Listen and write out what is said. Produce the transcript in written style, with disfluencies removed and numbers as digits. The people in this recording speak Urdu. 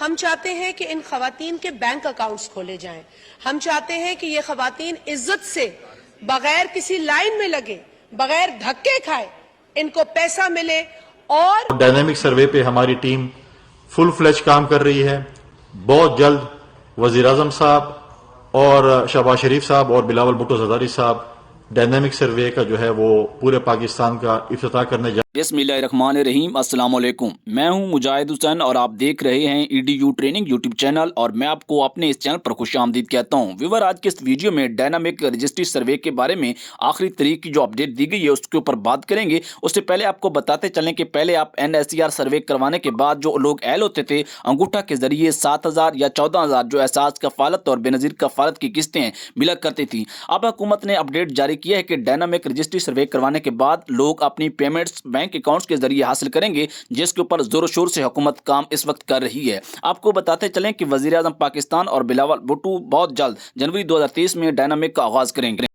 ہم چاہتے ہیں کہ ان خواتین کے بینک اکاؤنٹس کھولے جائیں. ہم چاہتے ہیں کہ یہ خواتین عزت سے بغیر کسی لائن میں لگے, بغیر دھکے کھائے, ان کو پیسہ ملے. اور ڈائنامک سروے پہ ہماری ٹیم فل فلیج کام کر رہی ہے. بہت جلد وزیر اعظم صاحب اور شہباز شریف صاحب اور بلاول بھٹو زرداری صاحب ڈائنامک سروے کا جو ہے وہ پورے پاکستان کا افتتاح کرنے جا. بسم اللہ الرحمن الرحیم. السلام علیکم. میں ہوں مجاہد حسین اور آپ دیکھ رہے ہیں EDU ٹریننگ یوٹیوب چینل, اور میں آپ کو اپنے اس چینل پر خوش آمدید کہتا ہوں. ویور, آج کے اس ویڈیو میں ڈائنامک رجسٹری سروے کے بارے میں آخری تاریخ کی جو اپڈیٹ دی گئی ہے اس کے اوپر بات کریں گے. اس سے پہلے آپ کو بتاتے چلیں کہ پہلے آپ NSER سروے کروانے کے بعد جو لوگ اہل ہوتے تھے انگوٹھا کے ذریعے 7,000 یا 14,000 جو احساس کفالت اور بے نظیر کفالت کی قسطیں ملا کرتی تھیں. اب حکومت نے اپڈیٹ جاری کیا ہے کہ ڈائنامک رجسٹری سروے کروانے کے بعد لوگ اپنی پیمنٹس بینک اکاؤنٹس کے ذریعے حاصل کریں گے, جس کے اوپر زور و شور سے حکومت کام اس وقت کر رہی ہے. آپ کو بتاتے چلیں کہ وزیر اعظم پاکستان اور بلاول بھٹو بہت جلد جنوری 2023 میں ڈائنامک کا آغاز کریں گے.